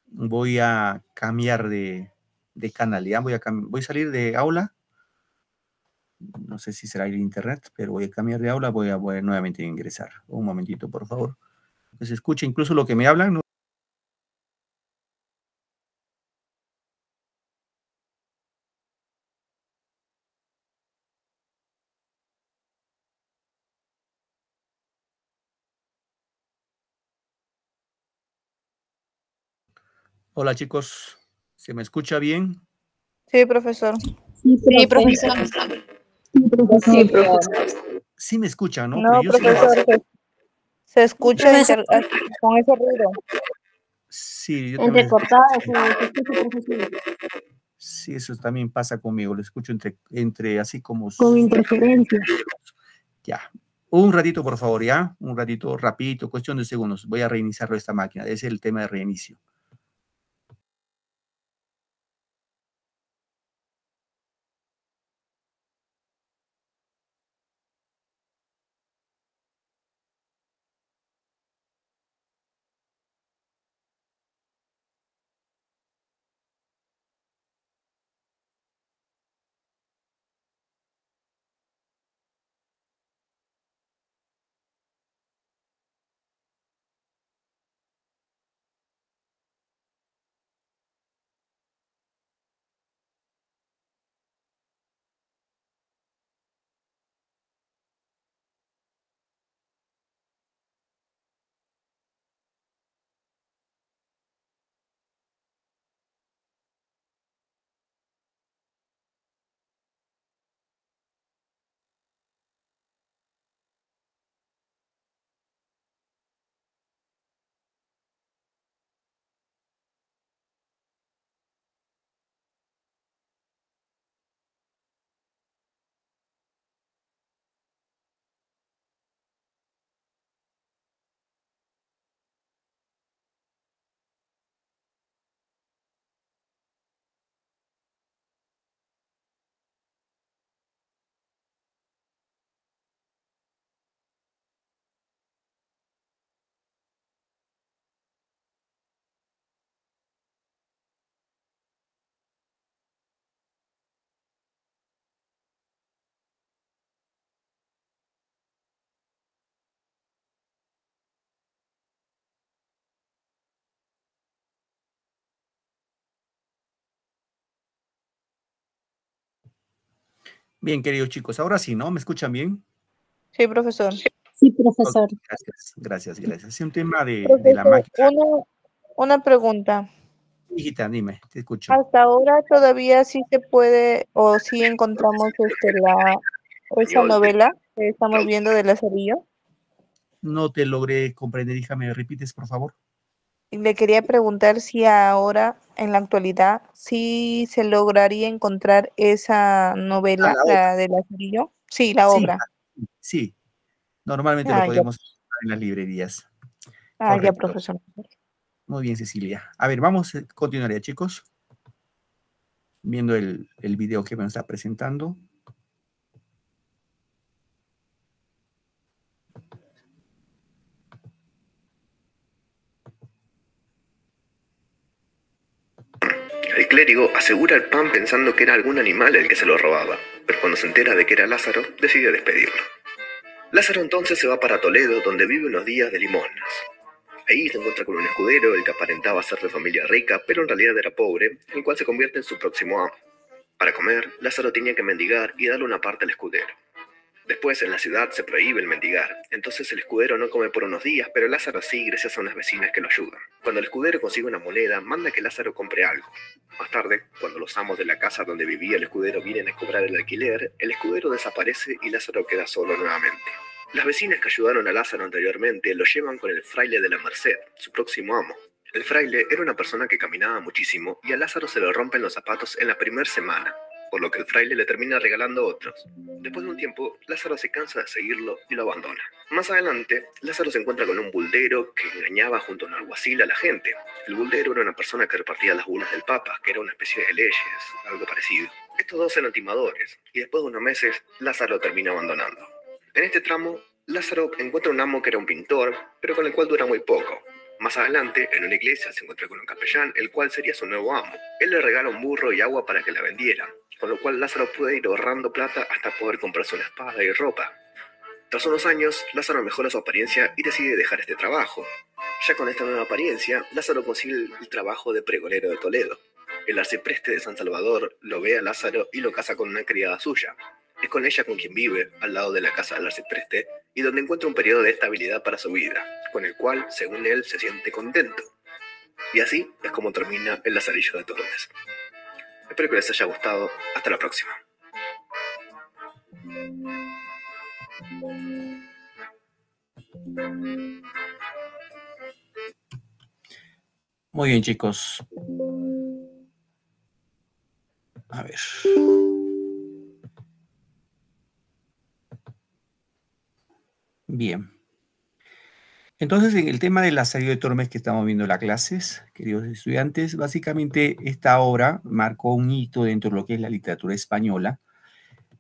Voy a cambiar de canal, ¿ya? Voy a salir de aula. No sé si será el internet, pero voy a cambiar de aula. Voy a nuevamente ingresar. Un momentito, por favor. Que se escuche incluso lo que me hablan, ¿no? Hola chicos, ¿se me escucha bien? Sí, profesor. Sí, profesor. Sí, profesor. Sí me escuchan, ¿no? No, Pero yo profesor, se escucha con ese ruido. sí, yo también. Entrecortado, se escucha, profesor. Sí, eso también pasa conmigo. Lo escucho entre así como... Con interferencia. Ya. Un ratito, por favor, ¿ya? Un ratito, rapidito, cuestión de segundos. Voy a reiniciar esta máquina. Ese es el tema de reinicio. Bien, queridos chicos, ahora sí, ¿no? ¿Me escuchan bien? Sí, profesor. Sí, profesor. Okay, gracias. Es un tema de la Profesor, máquina. una pregunta. Hijita, dime, te escucho. Hasta ahora todavía sí se puede o sí encontramos esa novela que estamos viendo de Lazarillo. No te logré comprender, hija, ¿me repites, por favor? Y le quería preguntar si ahora, en la actualidad, sí se lograría encontrar esa novela, la la de Lazarillo. Sí, la Sí, obra. sí. Normalmente lo Ya. podemos encontrar en las librerías. Ya, Correcto. profesor. Muy bien, Cecilia. A ver, vamos a continuar ya, chicos. Viendo el video que me está presentando. El clérigo asegura el pan pensando que era algún animal el que se lo robaba, pero cuando se entera de que era Lázaro, decide despedirlo. Lázaro entonces se va para Toledo, donde vive unos días de limosnas. Ahí se encuentra con un escudero, el que aparentaba ser de familia rica, pero en realidad era pobre, el cual se convierte en su próximo amo. Para comer, Lázaro tenía que mendigar y darle una parte al escudero. Después, en la ciudad se prohíbe el mendigar, entonces el escudero no come por unos días, pero Lázaro sí, gracias a unas vecinas que lo ayudan. Cuando el escudero consigue una moneda, manda que Lázaro compre algo. Más tarde, cuando los amos de la casa donde vivía el escudero vienen a cobrar el alquiler, el escudero desaparece y Lázaro queda solo nuevamente. Las vecinas que ayudaron a Lázaro anteriormente lo llevan con el fraile de la Merced, su próximo amo. El fraile era una persona que caminaba muchísimo y a Lázaro se le rompen los zapatos en la primera semana, por lo que el fraile le termina regalando otros. Después de un tiempo, Lázaro se cansa de seguirlo y lo abandona. Más adelante, Lázaro se encuentra con un buldero que engañaba junto a un alguacil a la gente. El buldero era una persona que repartía las bulas del Papa, que era una especie de leyes, algo parecido. Estos dos eran timadores, y después de unos meses, Lázaro termina abandonando. En este tramo, Lázaro encuentra un amo que era un pintor, pero con el cual dura muy poco. Más adelante, en una iglesia, se encuentra con un capellán, el cual sería su nuevo amo. Él le regala un burro y agua para que la vendiera, con lo cual Lázaro puede ir ahorrando plata hasta poder comprarse una espada y ropa. Tras unos años, Lázaro mejora su apariencia y decide dejar este trabajo. Ya con esta nueva apariencia, Lázaro consigue el trabajo de pregonero de Toledo. El arcipreste de San Salvador lo ve a Lázaro y lo casa con una criada suya. Es con ella con quien vive, al lado de la casa del arcipreste, y donde encuentra un periodo de estabilidad para su vida, con el cual, según él, se siente contento. Y así es como termina el Lazarillo de Tormes. Espero que les haya gustado. Hasta la próxima. Muy bien, chicos. A ver. Bien. Entonces, en el tema del Lazarillo de Tormes que estamos viendo en las clases, queridos estudiantes, básicamente esta obra marcó un hito dentro de lo que es la literatura española,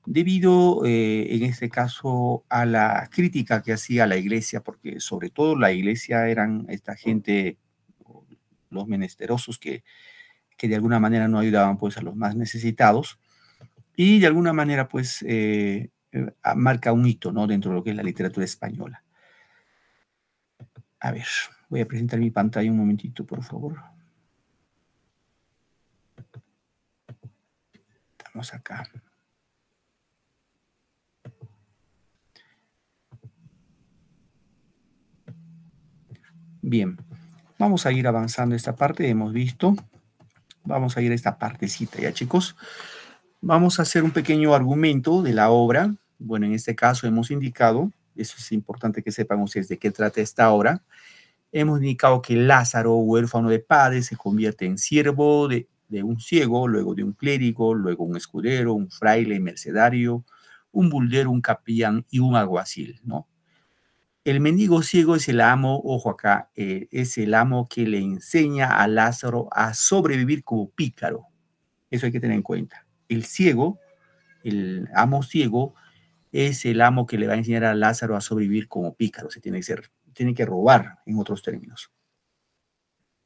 debido, en este caso, a la crítica que hacía la Iglesia, porque sobre todo la Iglesia eran esta gente, los menesterosos, que de alguna manera no ayudaban pues a los más necesitados, y de alguna manera pues marca un hito, ¿no?, dentro de lo que es la literatura española. A ver, voy a presentar mi pantalla un momentito, por favor. Estamos acá. Bien, vamos a ir avanzando esta parte, hemos visto. Vamos a ir a esta partecita, ¿ya, chicos? Vamos a hacer un pequeño argumento de la obra. Bueno, en este caso hemos indicado, eso es importante que sepan ustedes de qué trata esta obra. Hemos indicado que Lázaro, huérfano de padre, se convierte en siervo de un ciego, luego de un clérigo, luego un escudero, un fraile mercedario, un buldero, un capellán y un alguacil, ¿no? El mendigo ciego es el amo, ojo acá, es el amo que le enseña a Lázaro a sobrevivir como pícaro. Eso hay que tener en cuenta. El ciego, el amo ciego, es el amo que le va a enseñar a Lázaro a sobrevivir como pícaro. Se tiene que robar, en otros términos.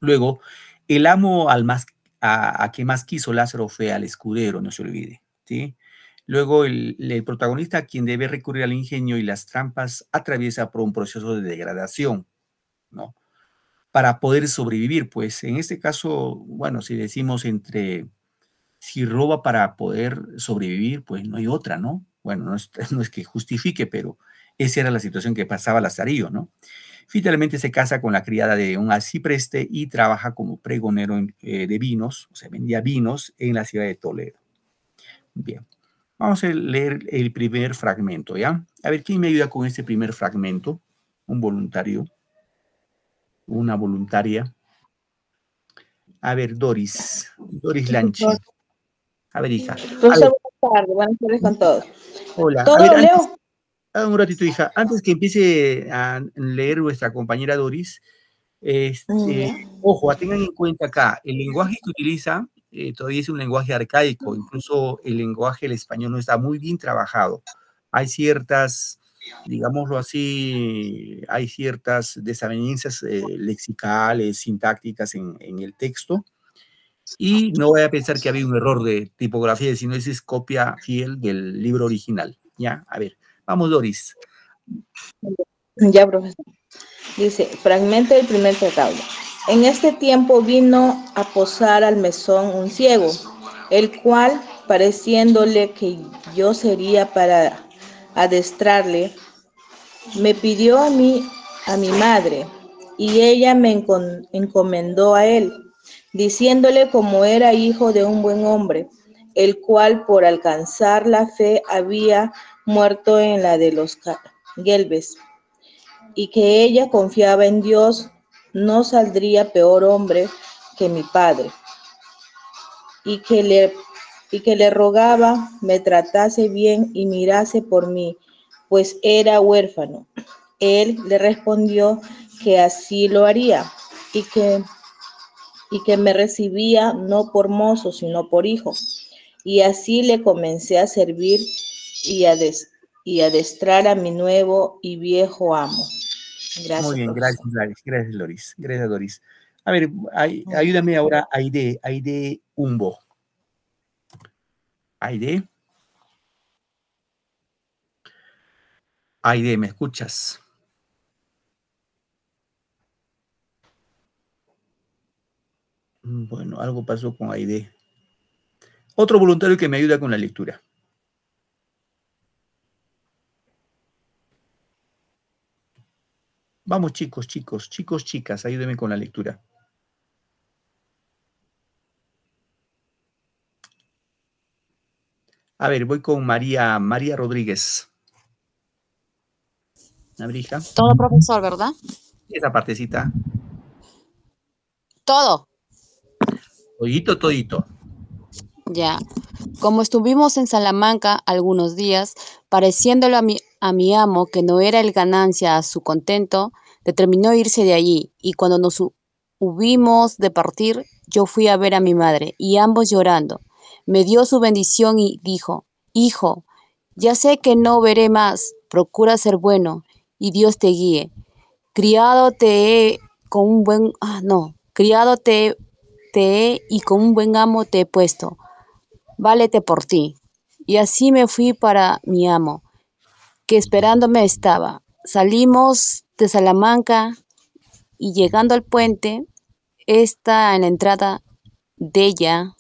Luego, el amo a que más quiso Lázaro fue al escudero, no se olvide, ¿sí? Luego, el protagonista, quien debe recurrir al ingenio y las trampas, atraviesa por un proceso de degradación, ¿no?, para poder sobrevivir. Pues en este caso, bueno, si decimos si roba para poder sobrevivir, pues no hay otra, ¿no? Bueno, no es que justifique, pero esa era la situación que pasaba Lazarillo, ¿no? Finalmente se casa con la criada de un arcipreste y trabaja como pregonero de vinos, o sea, vendía vinos en la ciudad de Toledo. Bien. Vamos a leer el primer fragmento, ¿ya? A ver, ¿quién me ayuda con este primer fragmento? Un voluntario. Una voluntaria. A ver, Doris Lanchi. A ver, hija. Profesor, buenas tardes con todos. Hola. ¿Todo, a ver, Leo? Un ratito, hija. Antes que empiece a leer nuestra compañera Doris, ojo, tengan en cuenta acá, el lenguaje que utiliza todavía es un lenguaje arcaico, incluso el lenguaje del español no está muy bien trabajado. Hay ciertas, digámoslo así, hay ciertas desavenencias lexicales, sintácticas en el texto, y no voy a pensar que había un error de tipografía, sino es copia fiel del libro original. Ya, a ver, vamos, Doris. Ya, profesor. Dice, fragmento del primer tratado. En este tiempo vino a posar al mesón un ciego, el cual, pareciéndole que yo sería para adestrarle, me pidió a mi madre, y ella me encomendó a él, diciéndole como era hijo de un buen hombre, el cual por alcanzar la fe había muerto en la de los Gelbes, y que ella confiaba en Dios, no saldría peor hombre que mi padre, y que le rogaba me tratase bien y mirase por mí, pues era huérfano. Él le respondió que así lo haría, y que me recibía no por mozo, sino por hijo. Y así le comencé a servir y a adestrar a mi nuevo y viejo amo. Gracias, Muy bien, profesor. gracias, Loris. Gracias, Doris. A ver, ayúdame ahora, Aide Umbo. Aide, ¿me escuchas? Bueno, algo pasó con Aide. Otro voluntario que me ayuda con la lectura. Vamos, chicos, chicas, ayúdenme con la lectura. A ver, voy con María Rodríguez. Abrija. Todo, profesor, ¿verdad? Esa partecita. Todo. Todito. Ya. Como estuvimos en Salamanca algunos días, pareciéndolo a mi amo que no era el ganancia a su contento, determinó irse de allí, y cuando nos hubimos de partir, yo fui a ver a mi madre, y ambos llorando, me dio su bendición y dijo, hijo, ya sé que no veré más, procura ser bueno, y Dios te guíe. Criado te he con un buen, criado te he y con un buen amo te he puesto. Válete por ti. Y así me fui para mi amo, que esperándome estaba. Salimos de Salamanca y llegando al puente, está en la entrada de ella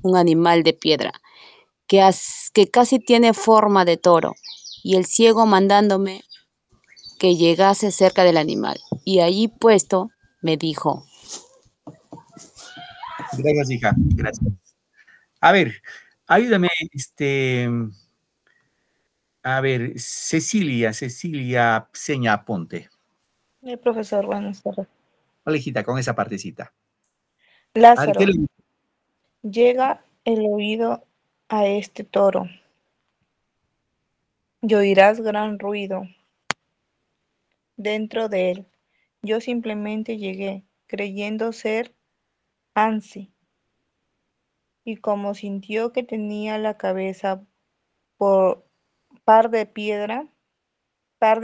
un animal de piedra, que casi tiene forma de toro, y el ciego mandándome que llegase cerca del animal. Y allí puesto me dijo. Gracias, hija, gracias. A ver, ayúdame, a ver, Cecilia Seña Ponte. Profesor, buenas tardes. Hola, hijita, con esa partecita. Lázaro, A ver, llega el oído a este toro, y oirás gran ruido dentro de él. Yo simplemente llegué, creyendo ser Ansi, y como sintió que tenía la cabeza por par de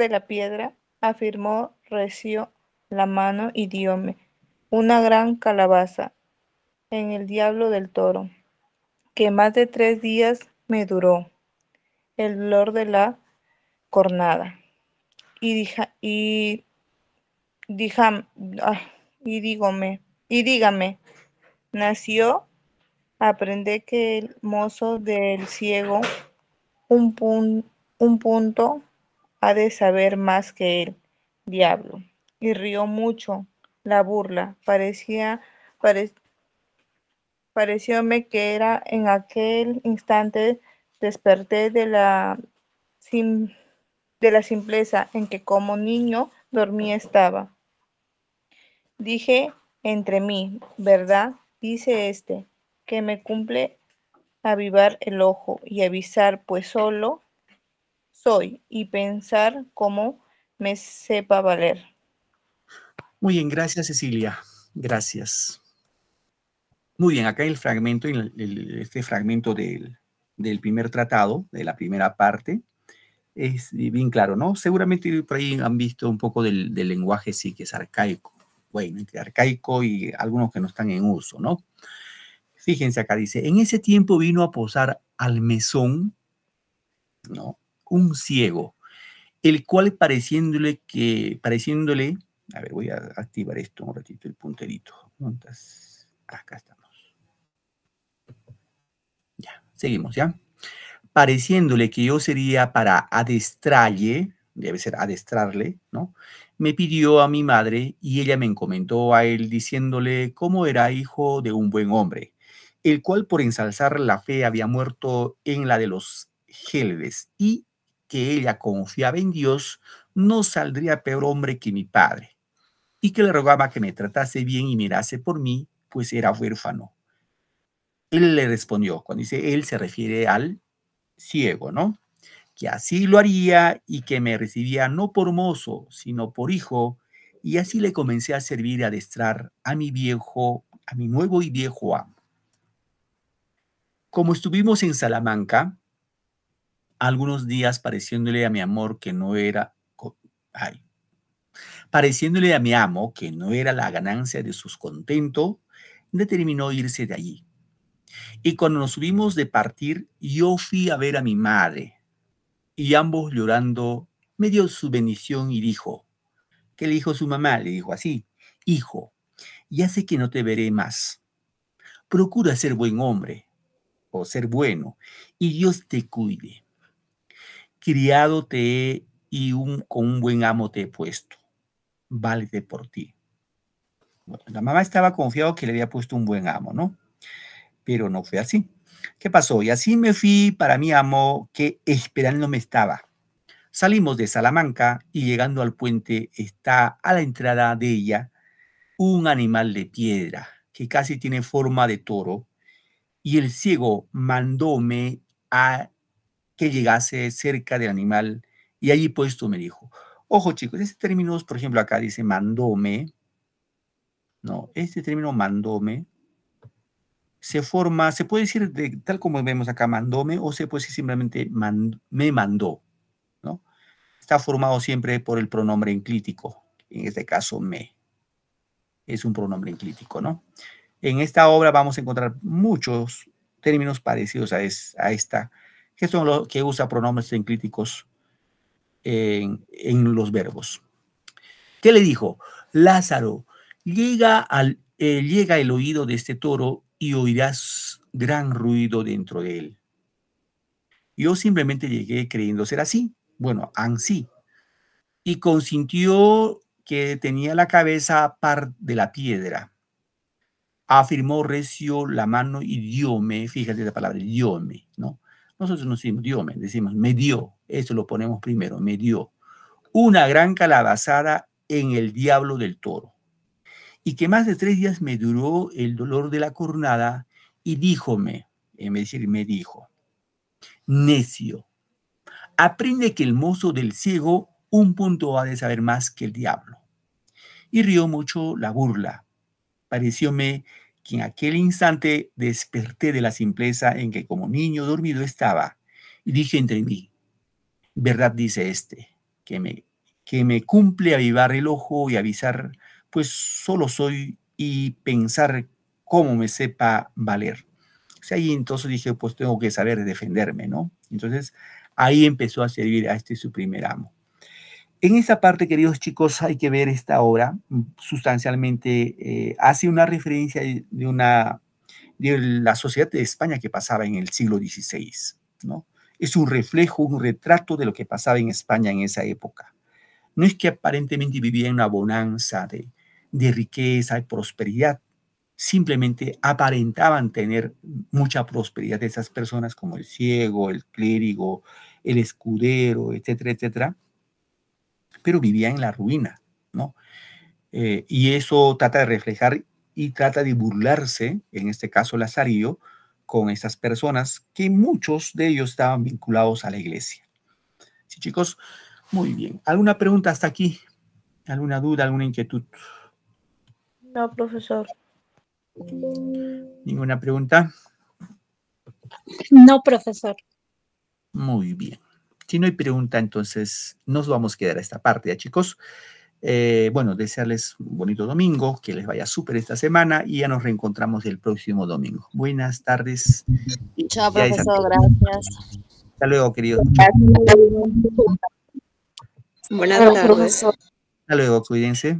la piedra, afirmó recio la mano y diome una gran calabaza en el diablo del toro, que más de 3 días me duró el dolor de la cornada. Y dígame, nació aprende que el mozo del ciego un punto ha de saber más que el diablo. Y rió mucho la burla. Parecióme que era en aquel instante desperté de la simpleza en que como niño dormía estaba. Dije entre mí, ¿verdad? Dice que me cumple avivar el ojo y avisar, pues solo soy, y pensar cómo me sepa valer. muy bien, gracias, Cecilia. Gracias. Muy bien, acá el fragmento, este fragmento del primer tratado, de la primera parte, es bien claro, ¿no? Seguramente por ahí han visto un poco del lenguaje, sí, que es arcaico. Bueno, entre arcaico y algunos que no están en uso, ¿no? Fíjense acá, dice, en ese tiempo vino a posar al mesón, ¿no? Un ciego, el cual pareciéndole, a ver, voy a activar esto un ratito, el punterito. Acá estamos. Ya, seguimos, ¿ya? Pareciéndole que yo sería para adestrarle, debe ser adestrarle, ¿no? Me pidió a mi madre y ella me encomendó a él diciéndole cómo era hijo de un buen hombre, el cual por ensalzar la fe había muerto en la de los Gélides y que ella confiaba en Dios, no saldría peor hombre que mi padre, y que le rogaba que me tratase bien y mirase por mí, pues era huérfano. Él le respondió, cuando dice él se refiere al ciego, ¿no? Que así lo haría y que me recibía no por mozo, sino por hijo, y así le comencé a servir y a adestrar a mi nuevo y viejo amo. Como estuvimos en Salamanca, algunos días pareciéndole a mi amor que no era, pareciéndole a mi amo que no era la ganancia de sus contentos, determinó irse de allí. Y cuando nos subimos de partir, yo fui a ver a mi madre, y ambos llorando me dio su bendición y dijo, ¿qué le dijo su mamá? Le dijo así, hijo, ya sé que no te veré más. Procura ser buen hombre o ser bueno y Dios te cuide. Criado te he y con un buen amo te he puesto. Válete por ti. Bueno, la mamá estaba confiado que le había puesto un buen amo, ¿no? Pero no fue así. ¿Qué pasó? Y así me fui para mi amo que esperándome estaba. Salimos de Salamanca y llegando al puente está a la entrada de ella un animal de piedra que casi tiene forma de toro y el ciego mandóme a que llegase cerca del animal y allí puesto me dijo, ojo chicos, este término, por ejemplo, acá dice mandóme, no, este término mandóme se forma, se puede decir tal como vemos acá mandóme o se puede decir simplemente me mandó, ¿no? Está formado siempre por el pronombre enclítico, en este caso me. Es un pronombre enclítico, ¿no? En esta obra vamos a encontrar muchos términos parecidos a esta, que son los que usa pronombres enclíticos en los verbos. ¿Qué le dijo? Lázaro, llega el oído de este toro y oirás gran ruido dentro de él. Yo simplemente llegué creyendo ser así. Bueno, ansí. Y consintió que tenía la cabeza par de la piedra. Afirmó recio la mano y dióme, fíjate la palabra, dióme, ¿no? Nosotros no decimos dióme, decimos me dio, eso lo ponemos primero, me dio una gran calabazada en el diablo del toro. Y que más de 3 días me duró el dolor de la cornada y díjome, en vez de decir me dijo, necio, aprende que el mozo del ciego un punto ha de saber más que el diablo. Y rió mucho la burla. Parecióme que en aquel instante desperté de la simpleza en que como niño dormido estaba y dije entre mí, verdad dice este, que me cumple avivar el ojo y avisar, pues solo soy y pensar cómo me sepa valer. O sea, y entonces dije, pues tengo que saber defenderme, ¿no? Entonces ahí empezó a servir a su primer amo. En esa parte, queridos chicos, hay que ver esta obra. Sustancialmente hace una referencia de la sociedad de España que pasaba en el siglo XVI, ¿no? Es un reflejo, un retrato de lo que pasaba en España en esa época. No es que aparentemente vivía en una bonanza de riqueza y prosperidad. Simplemente aparentaban tener mucha prosperidad de esas personas como el ciego, el clérigo, el escudero, etcétera, etcétera. Pero vivía en la ruina, ¿no? Y eso trata de reflejar y trata de burlarse, en este caso Lazarillo, con estas personas que muchos de ellos estaban vinculados a la iglesia. Sí, chicos, muy bien. ¿Alguna pregunta hasta aquí? ¿Alguna duda, alguna inquietud? No, profesor. ¿Ninguna pregunta? No, profesor. Muy bien. Si no hay pregunta, entonces nos vamos a quedar a esta parte, ¿ya, chicos? Bueno, desearles un bonito domingo, que les vaya súper esta semana y ya nos reencontramos el próximo domingo. Buenas tardes. Chao, profesor, gracias. Hasta luego, queridos. Buenas tardes. profesor. Hasta luego, cuídense.